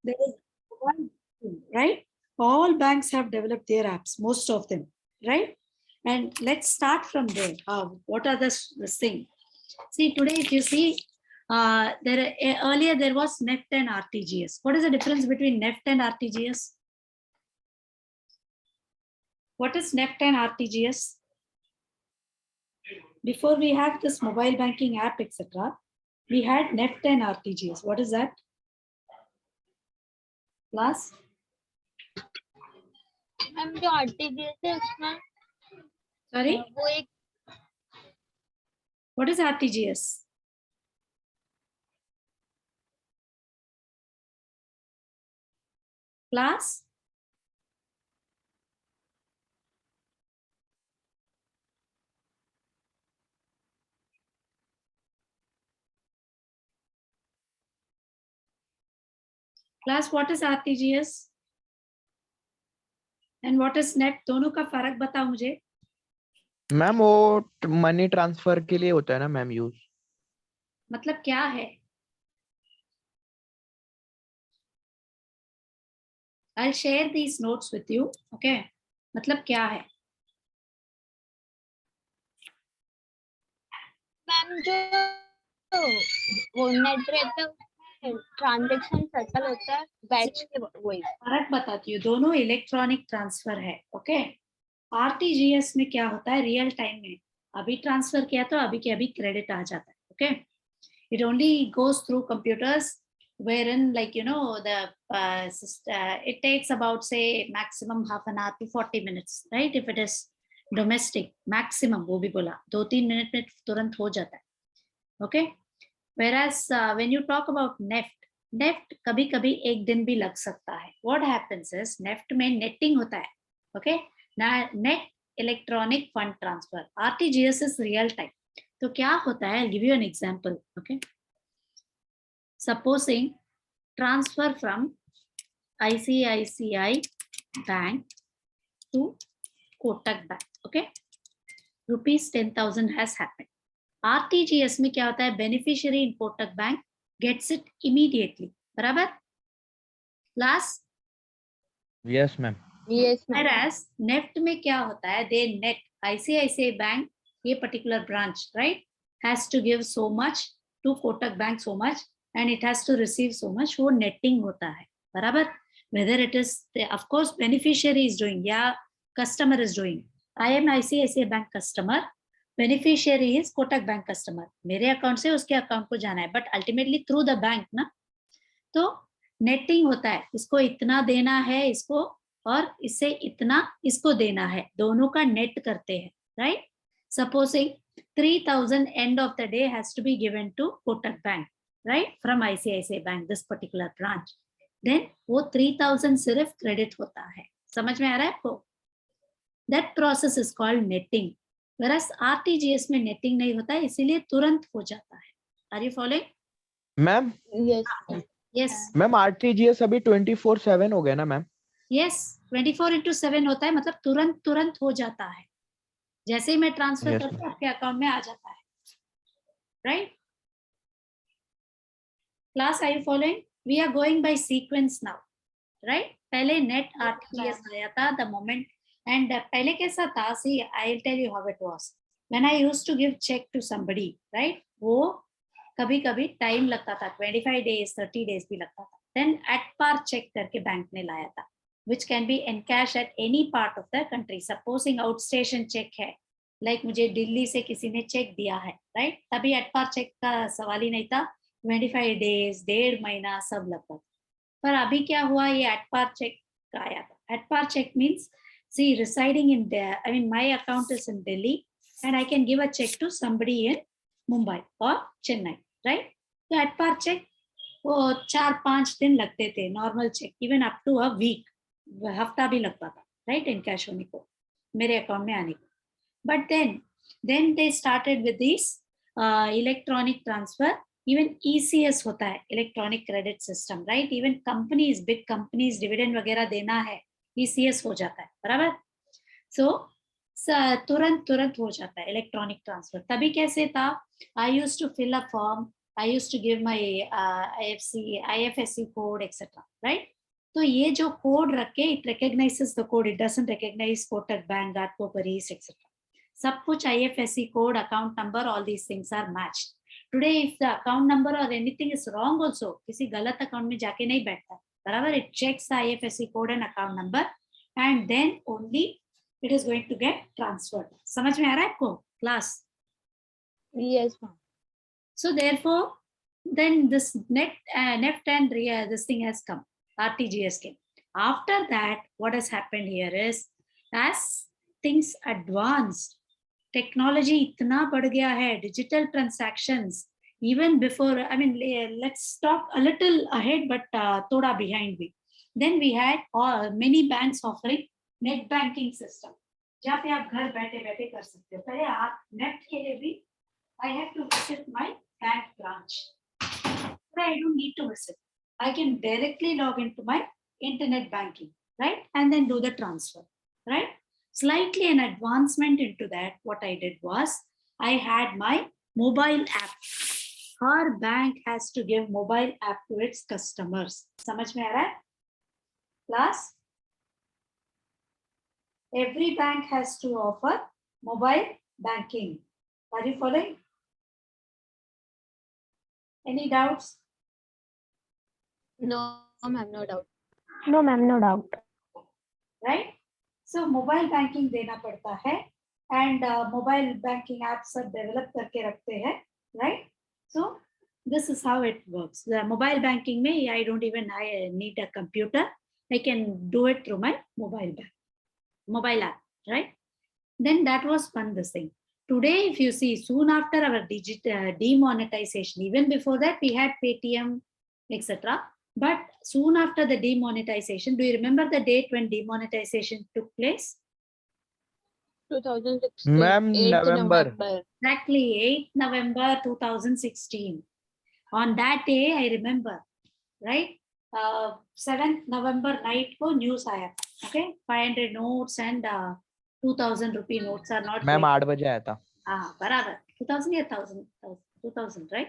there is one, right? All banks have developed their apps, most of them, right? And let's start from there. What are this thing? See, today, if you see, earlier there was NEFT and RTGS. What is the difference between NEFT and RTGS? What is NEFT and RTGS? Before we had this mobile banking app, etc., we had NEFT and RTGS. What is that? Class? Ma'am जो RTGS है उसमें Sorry? वो एक What is RTGS? Class? Class, what is RTGS? And what is NEFT? दोनों का फर्क बताओ मुझे. मैम वो मनी ट्रांसफर के लिए होता है ना मैम यूज. मतलब क्या है? I'll share these notes with you. Okay. मतलब क्या है? मैम जो वो नेट रहता है ट्रांजैक्शन सेटल होता है बैच के वही फर्क बताती हूँ. दोनों इलेक्ट्रॉनिक ट्रांसफर है. ओके. आरटीजीएस में क्या होता है? रियल टाइम में अभी ट्रांसफर किया तो अभी के अभी क्रेडिट आ जाता है. Okay. It only goes through computers wherein, like, you know, it takes about, say, maximum half an hour to 40 minutes, right? If it is domestic, maximum, वो भी बोला 2-3 मिनट में तुरंत हो जाता है. Okay. Whereas when you talk about NEFT कभी कभी एक दिन भी लग सकता है. What happens is NEFT में netting होता है. Okay. Net electronic fund transfer. RTGS is real time. तो क्या होता है? I'll give you an example. Okay. Supposing transfer from ICICI Bank to Kotak Bank. Okay. Rupees 10,000 has happened. RTGS में क्या होता है? Beneficiary in Kotak Bank gets it immediately. बराबर? Class? Yes ma'am. Yes ma'am Whereas NEFT में क्या होता है? They net ICICI Bank, ये particular branch, right, has to give so much to Kotak Bank, so much, and it has to receive so much. वो netting होता है. बराबर? Whether it is, of course, beneficiary is doing या customer is doing. I am ICICI Bank customer. Beneficiary is Kotak Bank customer. मेरे account से उसके account को जाना है, but ultimately through the bank ना. तो नेटिंग होता है. इसको इतना देना है इसको और इससे इतना इसको देना है. दोनों का नेट करते हैं, right? Supposing 3,000 end of the day has to be given to Kotak Bank, right? From ICICI Bank, this particular branch. Then वो 3,000 सिर्फ क्रेडिट होता है. समझ में आ रहा है आपको? That process is called netting. Whereas RTGS में netting नहीं होता है, इसीलिए तुरंत हो जाता है. Are you following? Ma'am. Yes Yes. Ma'am RTGS अभी 24/7 हो गया ना मैम. Yes. 24/7 होता है. मतलब तुरंत तुरंत हो जाता है. जैसे ही मैं ट्रांसफर Yes, करता हूँ आपके अकाउंट में आ जाता है. Right? Class, are you following? We are going by sequence now. Right? पहले net RTGS आया था the moment. And पहले कैसा था? See, I'll tell you how it was. When I used to give check to somebody, right? वो कभी कभी time लगता था. 25 days, 30 days भी लगता था. Then at par check करके बैंक ने लाया था, which can be encash at any part of the country. Supposing outstation check है, like मुझे दिल्ली से किसी ने चेक दिया है, right? तभी at par check का सवाल ही नहीं था. 25 days, 1.5 महीना सब लगता था. पर अभी क्या हुआ? ये at par check का आया था. At par check means, see, residing in there, I mean, my account is in Delhi and I can give a check to somebody in Mumbai or Chennai, right? So at par check वो 4-5 दिन लगते थे. Normal check even up to a week, हफ्ता भी लगता था, right? In cash होने को, मेरे अकाउंट में आने को. But then they started with this electronic transfer. Even ECS होता है, electronic credit system, right? Even companies, big companies dividend वगैरह देना है, ECS हो जाता है. बराबर? सो तुरंत तुरंत हो जाता है इलेक्ट्रॉनिक ट्रांसफर. तभी कैसे था? I used to fill a form, I used to give my IFSC code, etc. Right? तो ये जो कोड रखे, it recognizes the code. It doesn't recognize Kotak Bank, Gatco Paris, etc. सब कुछ IFSC code, account number, all these things are matched. Today, if the account number or anything is wrong, also किसी गलत account में जाके नहीं बैठता, बराबर? It checks the IFSC code and account number, and then only it is going to get transferred. समझ में आ रहा है आपको class? Yes, ma'am. So therefore, then this NEFT and this thing has come. RTGS came. After that, what has happened here is, as things advanced, technology itna बढ़ गया है, digital transactions, even before, I mean, let's talk a little ahead, but thoda behind me. Then we had many banks offering net banking system, जहाँ पे आप घर बैठे बैठे कर सकते हो. पहले आप नेट के लिए भी I have to visit my bank branch. But I don't need to visit. I can directly log into my internet banking, right? And then do the transfer, right? Slightly an advancement into that, what I did was, I had my mobile app. Her bank has to give mobile app to its customers. समझ में आ रहा है? Class? Every bank has to offer mobile banking. Are you following? Any doubts? No, ma'am, no doubt. No, ma'am, no doubt. Right? So mobile banking देना पड़ता है, and mobile banking apps सब develop करके रखते हैं, right? So this is how it works. The mobile banking में I don't even need a computer. I can do it through my mobile app, right? Then that was fun, this thing. Today, if you see, soon after our digital demonetization, even before that we had Paytm, etc. But soon after the demonetization, do you remember the date when demonetization took place? 2016. Ma'am, 8th November. Exactly, 8th November 2016. On that day, I remember, right? 7th November night को news आया था, okay? 500 notes and 2000 rupee notes are not. Ma'am 8 बजे आया था. हाँ, बराबर. 2000 या 2000, right?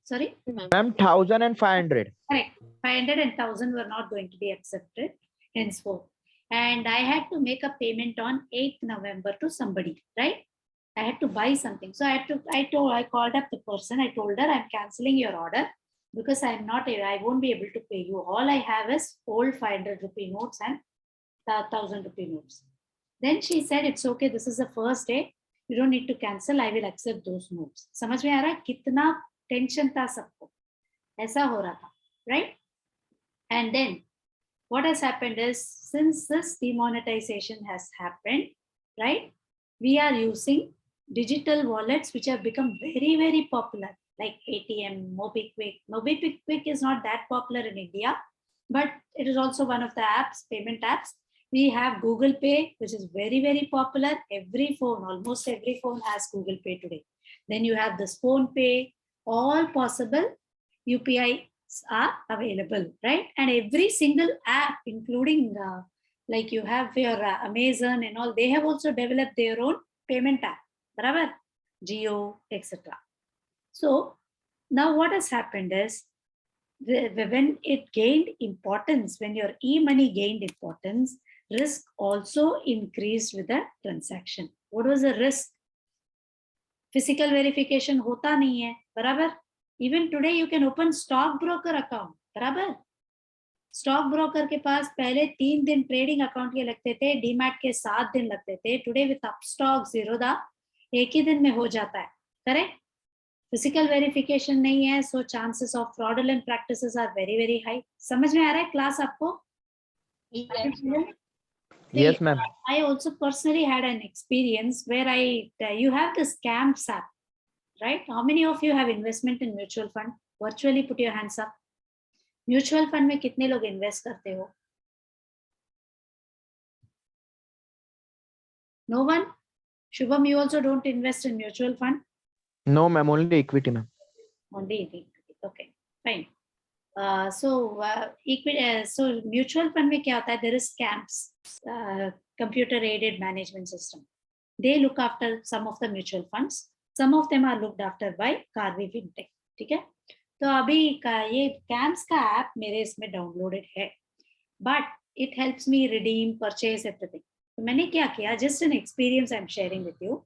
Sorry? Ma'am, 1500. Correct. 500 and 1000 were not going to be accepted henceforth. And I had to make a payment on 8th November to somebody, right? I had to buy something. So I called up the person. I told her, I'm canceling your order because I won't be able to pay you. All I have is old 500 rupee notes and 1000 rupee notes. Then she said, it's okay. This is the first day. You don't need to cancel. I will accept those notes. समझ में आ रहा है कितना tension था सबको, ऐसा हो रहा था, right? And then what has happened is, since this demonetization has happened, right, we are using digital wallets which have become very, very popular, like Paytm, MobiKwik. MobiKwik is not that popular in India, but it is also one of the apps, payment apps. We have Google Pay, which is very, very popular. Every phone, almost every phone has Google Pay today. Then you have this Phone Pay, all possible UPIs are available, right? And every single app, including like you have your Amazon and all, they have also developed their own payment app, barabar? Jio, etc. So now what has happened is, when it gained importance, when your e-money gained importance, risk also increased with the transaction. What was the risk? Physical verification hota nahi hai, barabar? Even today you can open stock broker account, barabar? Stock broker के पास पहले 3 दिन trading account के लगते थे, demat के 7 दिन लगते थे. टुडे विद अपस्टॉक, जीरोधा एक ही दिन में हो जाता है, करेक्ट? फिजिकल वेरिफिकेशन नहीं है, so chances of fraudulent practices are very very high. समझ में आ रहा है क्लास आपको? Yes, ma'am. I also personally had an experience where you have the scams app, right? How many of you have investment in mutual fund? Virtually put your hands up. Mutual fund में कितने लोग invest करते हो? No one? Shubham, you also don't invest in mutual fund? No, ma'am, only equity, ma'am. Only equity. Okay, fine. So mutual fund में क्या होता है? There is scams, computer aided management system. They look after some of the mutual funds. Some of them are looked after by Carvi FinTech. ठीक है, तो अभी ये CAMS का ऐप मेरे इसमें डाउनलोडेड है, but it helps me redeem, purchase everything. तो मैंने क्या किया, just an experience I'm sharing with you.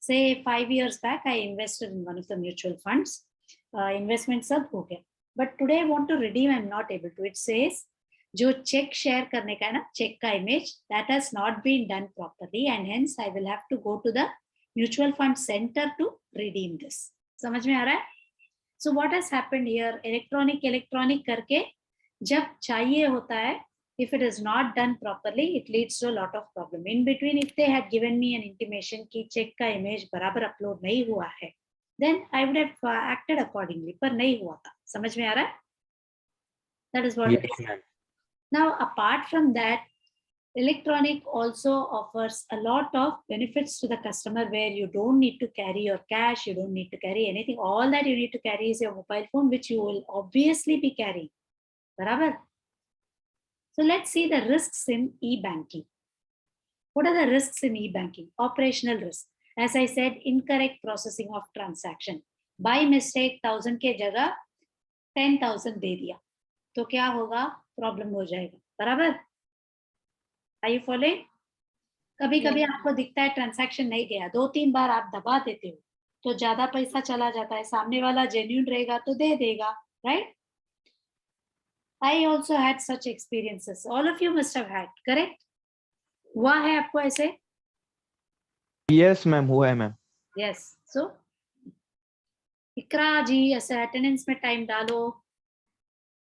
Say 5 years back I invested in one of the mutual funds. Investment सब हो गया, but today I want to redeem, I'm not able to. It says जो check share करने का है ना, check का image, that has not been done properly and hence I will have to go to the mutual fund center to redeem this. समझ में आ रहा है? So what has happened here, electronic करके जब चाहिए होता है, if it is not done properly, it leads to a lot of problem. In between, if they had given me an intimation कि चेक का इमेज बराबर अपलोड नहीं हुआ है, then I would have acted accordingly. पर नहीं हुआ था. समझ में आ रहा है? That is what it is. Now, apart from that, electronic also offers a lot of benefits to the customer where you don't need to carry your cash, you don't need to carry anything. All that you need to carry is your mobile phone, which you will obviously be carrying. Barabar? So let's see the risks in e-banking. What are the risks in e-banking? Operational risk. As I said, incorrect processing of transaction. By mistake 1000 के जगह 10,000 दे दिया, तो क्या होगा? Problem हो जाएगा. बराबर? Are you following? कभी कभी आपको दिखता है ट्रांजैक्शन नहीं गया, 2-3 बार आप दबा देते हो तो ज्यादा पैसा चला जाता है, सामने वाला जेन्युइन रहेगा तो दे देगा, right? I also had such experiences. All of you must have had, correct? हुआ है आपको ऐसे? Yes मैम, हुआ है मैम. Yes. So इकरा जी ऐसे अटेंडेंस में टाइम डालो.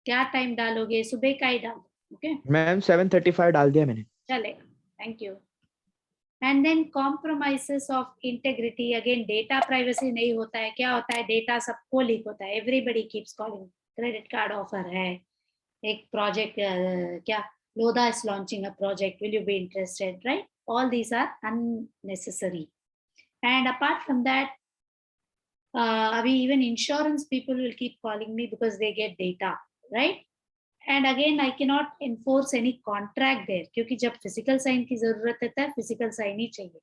क्या टाइम डालोगे? सुबह का ही डालो. ओके मैम 7:35 डाल दिया मैंने. चलेगा. Thank you. And then compromises of integrity. Again, data privacy नहीं होता है. क्या होता है? Data सबको लीक होता है. Everybody keeps calling. Credit card offer है. एक project क्या? Lodha is launching a project. Will you be interested? Right? All these are unnecessary. And apart from that, अभी even insurance people will keep calling me because they get data, right? And again, I cannot enforce any contract there क्योंकि जब physical sign की जरूरत होता है, physical sign ही चाहिए,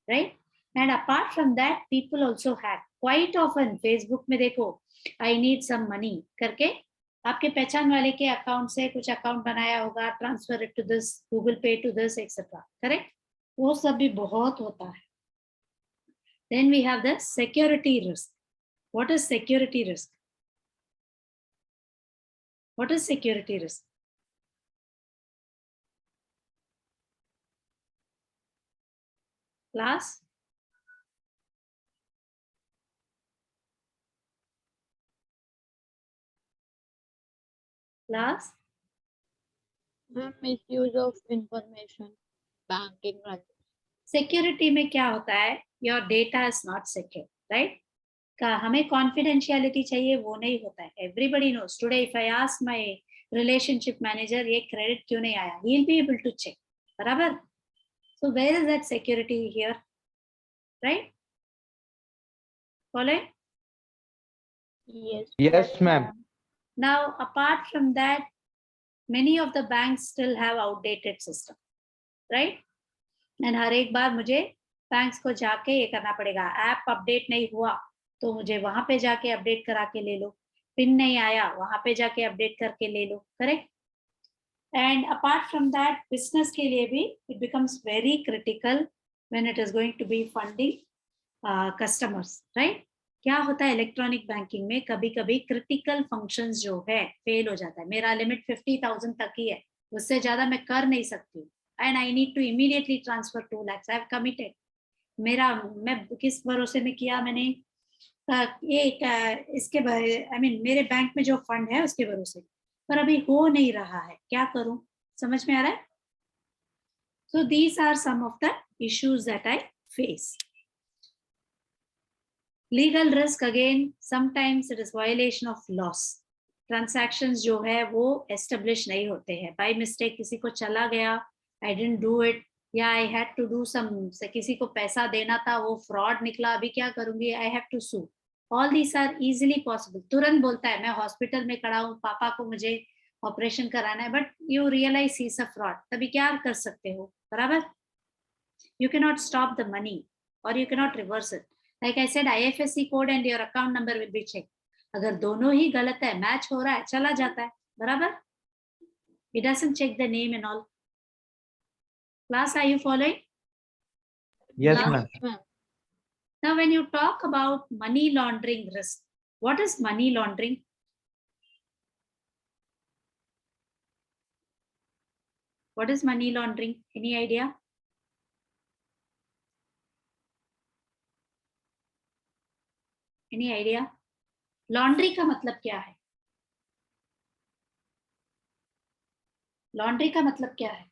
right? And apart from that, people also hack. Quite often, Facebook में देखो, I need some money करके आपके पहचान वाले के अकाउंट से कुछ अकाउंट बनाया होगा, transfer it to this, Google Pay to this, etc. Correct? वो सब भी बहुत होता है. Then we have the security risk. What is security risk? What is security risk? Class? Class? Misuse of information, banking. Security में क्या होता है? Your data is not secure, right? हमें confidentiality चाहिए, वो नहीं होता है. Everybody knows. Today, if I ask my relationship manager, ये credit क्यों नहीं आया? He'll be able to check. बराबर? So where is that security here? Right? Follow? Yes. Yes ma'am. Now, apart from that, many of the banks still have outdated system, right? And हर एक बार मुझे banks को जाके ये करना पड़ेगा. App update नहीं हुआ तो मुझे वहां पे जाके अपडेट करा के ले लो. पिन नहीं आया, वहां पे जाके अपडेट करके ले लो. Correct? And apart from that, business के लिए भी it becomes very critical when it is going to be funding customers, right? क्या होता है इलेक्ट्रॉनिक बैंकिंग में, कभी कभी क्रिटिकल फंक्शंस जो है फेल हो जाता है. मेरा लिमिट 50,000 तक ही है, उससे ज्यादा मैं कर नहीं सकती हूँ. And I need to immediately transfer 2 lakhs. I have committed. मैं किस भरोसे में किया मैंने ये इसके आई मीन मेरे बैंक में जो फंड है उसके भरोसे, पर अभी हो नहीं रहा है. क्या करूं? समझ में आ रहा है? So these are some of the issues that I face. Legal risk, again sometimes it is violation of laws. Transactions जो है वो एस्टेब्लिश नहीं होते हैं. बाय मिस्टेक किसी को चला गया, आई डिडंट डू इट, या I had to do some, किसी को पैसा देना था वो फ्रॉड निकला, अभी क्या करूंगी? I have to sue. All these are easily possible. तुरंत बोलता है मैं हॉस्पिटल में खड़ा हूँ, पापा को मुझे ऑपरेशन कराना है, but you realise he is a fraud. तभी क्या कर सकते हो? बराबर? You can not stop the money और you can not reverse it. Like I said, IFSC code and your account number will be checked. अगर दोनों ही गलत है, मैच हो रहा है, चला जाता है, बराबर? It doesn't check the name and all. Class, are you following? Yes, Now- ma'am. Now, when you talk about money laundering risk, what is money laundering? What is money laundering? Any idea? Any idea? Laundry का मतलब क्या है? Laundry का मतलब क्या है?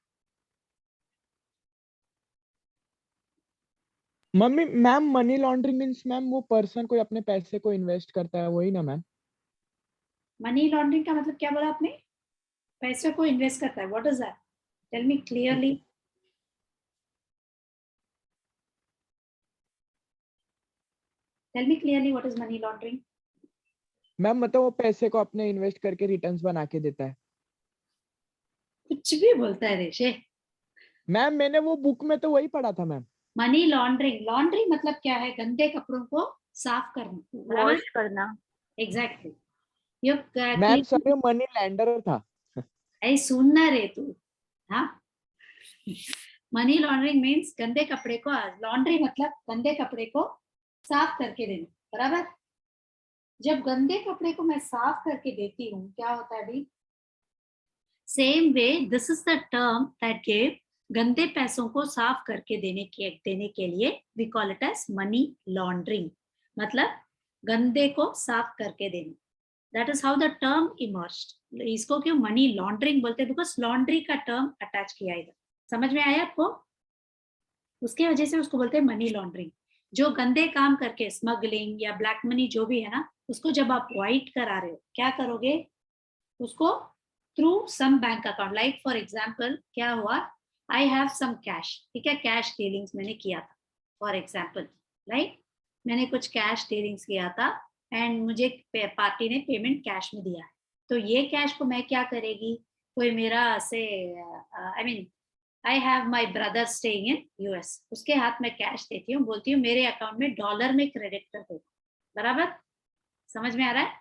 Mummy ma'am money laundering means ma'am वो person कोई अपने पैसे को इन्वेस्ट करता है, वही ना मैम? मनी लॉन्ड्रिंग का मतलब क्या बोला आपने? पैसे को इन्वेस्ट करता है. What is that? Tell me clearly. Tell me clearly what is money laundering? Ma'am मतलब वो पैसे को अपने इन्वेस्ट करके रिटर्न्स बना के देता है. कुछ भी बोलता है रेशे. मैम मैंने वो बुक में तो वही पढ़ा था मैम. मनी लॉन्ड्रिंग, लॉन्ड्री मतलब क्या है? गंदे कपड़ों को साफ करना, बराबर? वॉश करना. एग्जैक्टली. ये मैम सर मनी लैंडर था. ऐ सुनना रे तू. हाँ, मनी लॉन्ड्रिंग मीन्स गंदे कपड़े को, लॉन्ड्री मतलब गंदे कपड़े को साफ करके देना, बराबर? जब गंदे कपड़े को मैं साफ करके देती हूँ, क्या होता है अभी? Same way this is the term that give गंदे पैसों को साफ करके देने के लिए we call it as money laundering. मतलब गंदे को साफ करके देना. That is how the term emerged. इसको क्यों मनी लॉन्ड्रिंग बोलते हैं? बिकॉज लॉन्ड्री का टर्म अटैच किया इधर. समझ में आया आपको? उसके वजह से उसको बोलते हैं मनी लॉन्ड्रिंग. जो गंदे काम करके स्मगलिंग या ब्लैक मनी जो भी है ना, उसको जब आप वाइट करा रहे हो, क्या करोगे? उसको through some bank account. Like for example क्या हुआ, आई हैव सम कैश, ठीक है, कैश डीलिंग्स मैंने किया था फॉर एग्जाम्पल. लाइक मैंने कुछ कैश डीलिंग्स किया था एंड मुझे पार्टी ने पेमेंट कैश में दिया है. तो ये कैश को मैं क्या करेगी, कोई मेरा से I mean I have my brother staying in US, उसके हाथ में कैश देती हूँ, बोलती हूँ मेरे अकाउंट में डॉलर में क्रेडिट कर दो, बराबर? समझ में आ रहा है?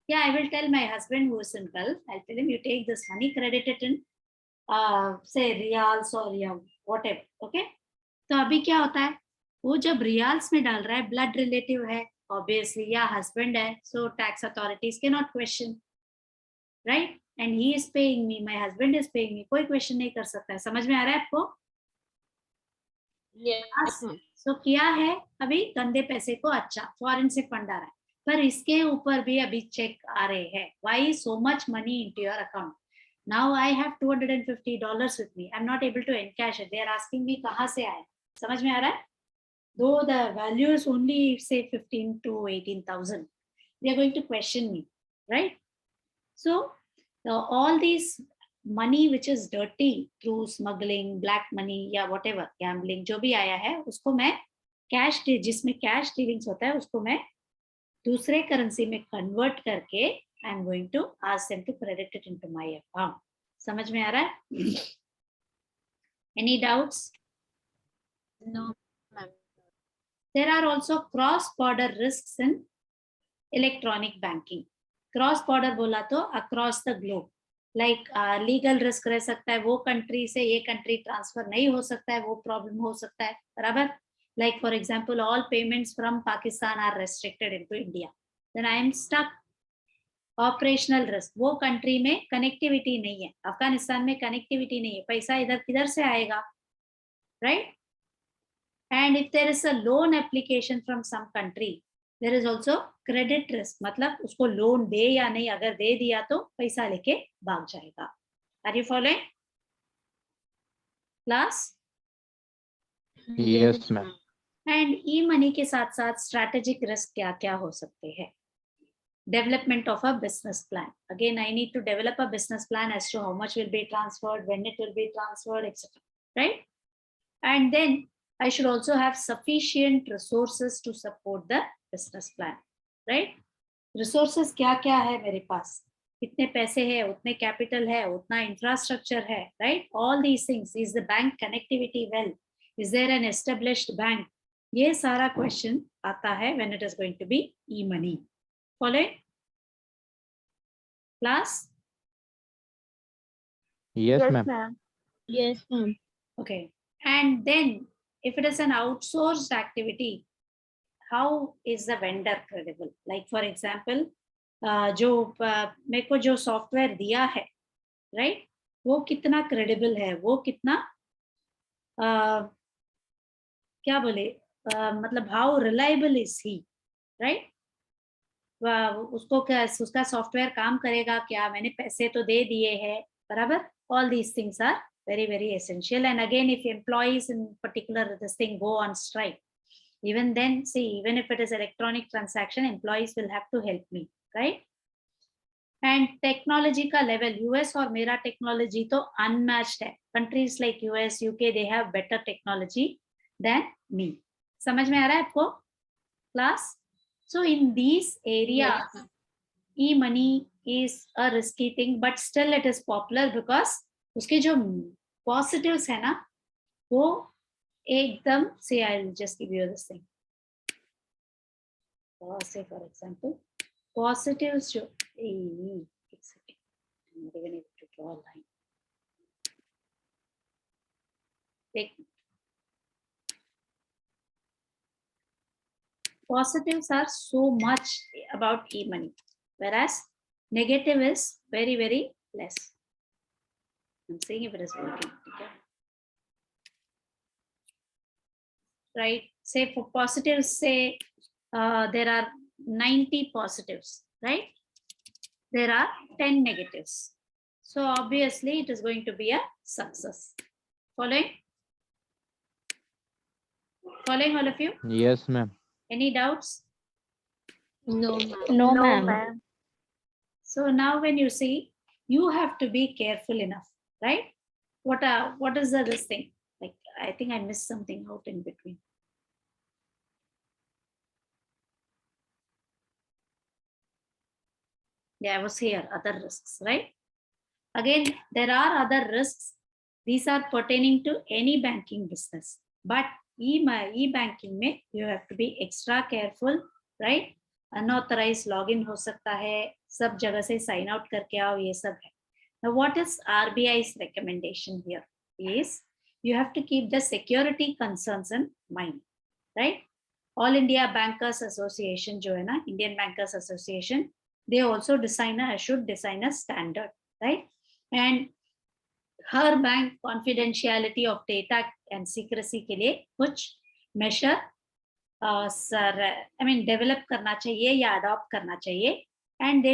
Yeah, I will tell my husband who is in Gulf, I'll tell him you take this money, credit it in say riyals और या whatever, okay? तो अभी क्या होता है, वो जब रियाल्स में डाल रहा है, ब्लड रिलेटिव है obviously, या हस्बैंड है, so tax authorities cannot question, right? And he is paying me, my husband is paying me, कोई क्वेश्चन नहीं कर सकता है. समझ में आ रहा है आपको? Yes. So क्या है, अभी गंदे पैसे को अच्छा फॉरेन से फंड आ रहा है, पर इसके ऊपर भी अभी चेक आ रहे हैं. Why so much money into your account? Now I have $250 with me. I'm not able to encash it. They are asking me कहाँ से आया. समझ में आ रहा है? Though the value is only say 15 to 18,000, they are going to question me, right? So all these money which is dirty through smuggling, black money या whatever, gambling जो भी आया है, उसको मैं कैश, जिसमें कैश डीलिंग्स होता है, उसको मैं दूसरे करेंसी में कन्वर्ट करके I am going to ask them to credit it into my account. समझ में आ रहा है? Any doubts? No, ma'am. There are also cross border risks in electronic banking. Cross border बोला तो across the globe. Like legal risk रह सकता है, वो कंट्री से ये कंट्री ट्रांसफर नहीं हो सकता है, वो प्रॉब्लम हो सकता है, बराबर? Like for example, all payments from Pakistan are restricted into India. Then I am stuck. Operational risk, वो कंट्री में कनेक्टिविटी नहीं है, अफगानिस्तान में कनेक्टिविटी नहीं है, पैसा इधर किधर से आएगा, right? And if there is a loan application from some country, there is also credit risk. मतलब उसको लोन दे या नहीं, अगर दे दिया तो पैसा लेके भाग जाएगा. Are you following? Class? Yes, ma'am. And E money के साथ साथ स्ट्रैटेजिक रिस्क क्या क्या हो सकते हैं? Development of a business plan. Again, I need to develop a business plan as to how much will be transferred, when it will be transferred, etc. Right? And then I should also have sufficient resources to support the business plan. Right? Resources क्या क्या है मेरे पास? कितने पैसे है, उतने capital है, उतना इंफ्रास्ट्रक्चर है, right? All these things. Is the bank connectivity well? Is there an established bank? ये सारा क्वेश्चन आता है when it is going to be e-money. Following? Class? Yes, ma'am. Yes, ma'am. Okay. And then if it is an outsourced activity, how is the vendor credible? Like for example, जो मेरे को जो software दिया है, right, वो कितना credible है, वो कितना क्या बोले, मतलब how reliable is he, right, उसको क्या, उसका सॉफ्टवेयर काम करेगा क्या, मैंने पैसे तो दे दिए हैं, बराबर. All these things are very very essential. And again, if employees in particular this thing go on strike, even then, see, even if it is electronic transaction, employees will have to help me, right? And technology का level, US और मेरा technology तो unmatched है. Countries like US, UK, they have better technology than me. समझ में आ रहा है आपको class? So in these areas, e-money is a risky thing, but still it is popular because उसके जो positives है ना, वो एकदम से, I'll just give you this thing. Say for example, positives जो, एक second, I'm not even able to draw a line. Positives are so much about e-money, whereas negative is very very less. I'm saying if it is working, okay? Right? Say for positives, say there are 90 positives, right? There are 10 negatives. So obviously it is going to be a success. Following? Following all of you? Yes, ma'am. Any doubts? No, ma'am. No, ma'am. So now when you see, you have to be careful enough, right? What is this thing? Like, I think I missed something out in between. Yeah, I was here, other risks, right? Again, there are other risks. These are pertaining to any banking business. But e-banking में, you have to be extra careful, right? Unauthorized login हो सकता है, सब जगह से sign out करके आओ, ये सब है. Now, what is RBI's recommendation here? Is you have to keep the security concerns in mind, right? All India Bankers Association, जो है ना, Indian Bankers Association, they also should design a standard, right? And her bank confidentiality of data and secrecy के लिए कुछ measure develop करना चाहिए या adopt करना चाहिए, and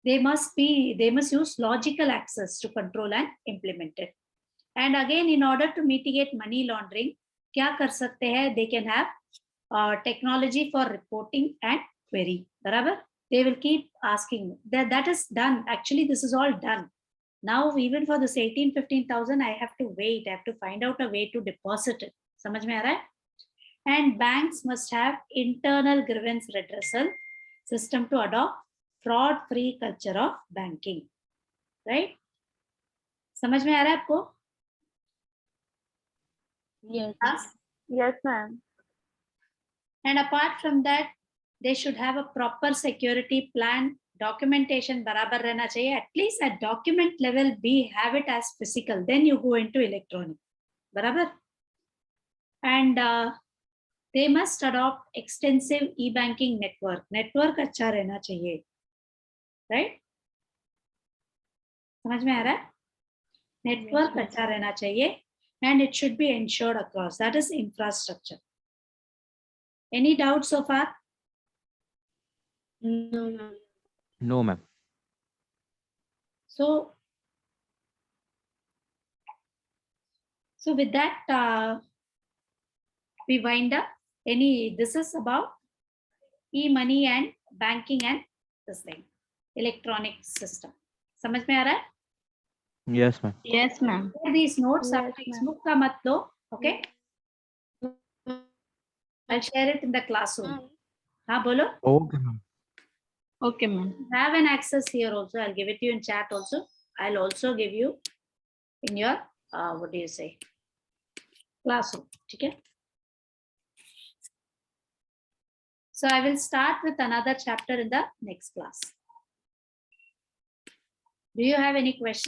they must use logical access to control and implement it. And again, in order to mitigate money laundering, क्या कर सकते हैं? They can have technology for reporting and query, बराबर? They will keep asking. That is done. Actually, this is all done. Now, even for this 15,000, I have to wait. I have to find out a way to deposit it. समझ में आ रहा है? And banks must have internal grievance redressal system to adopt fraud-free culture of banking. Right? समझ में आ रहा है आपको? Yes. Yes, ma'am. And apart from that, they should have a proper security plan. Documentation बराबर रहना चाहिए. At least at document level, have it as physical. Then you go into electronic. बराबर? And they must adopt extensive e-banking network. Network अच्छा रहना चाहिए. Right? समझ में आ रहा है? Network अच्छा रहना चाहिए. And it should be ensured across. That is infrastructure. Any doubts so far? No, ma'am. No, ma'am. So with that, we wind up. This is about e-money and banking and this thing, electronic system. समझ में आ रहा है? Yes, ma'am. Yes, ma'am. These notes Yes, are textbook का मत लो, okay? I'll share it in the classroom. हाँ बोलो. Okay, ma'am. Okay, ma'am. Have an access here also. I'll give it to you in chat also. I'll also give you in your what do you say, classroom. ठीक है? So I will start with another chapter in the next class. Do you have any questions?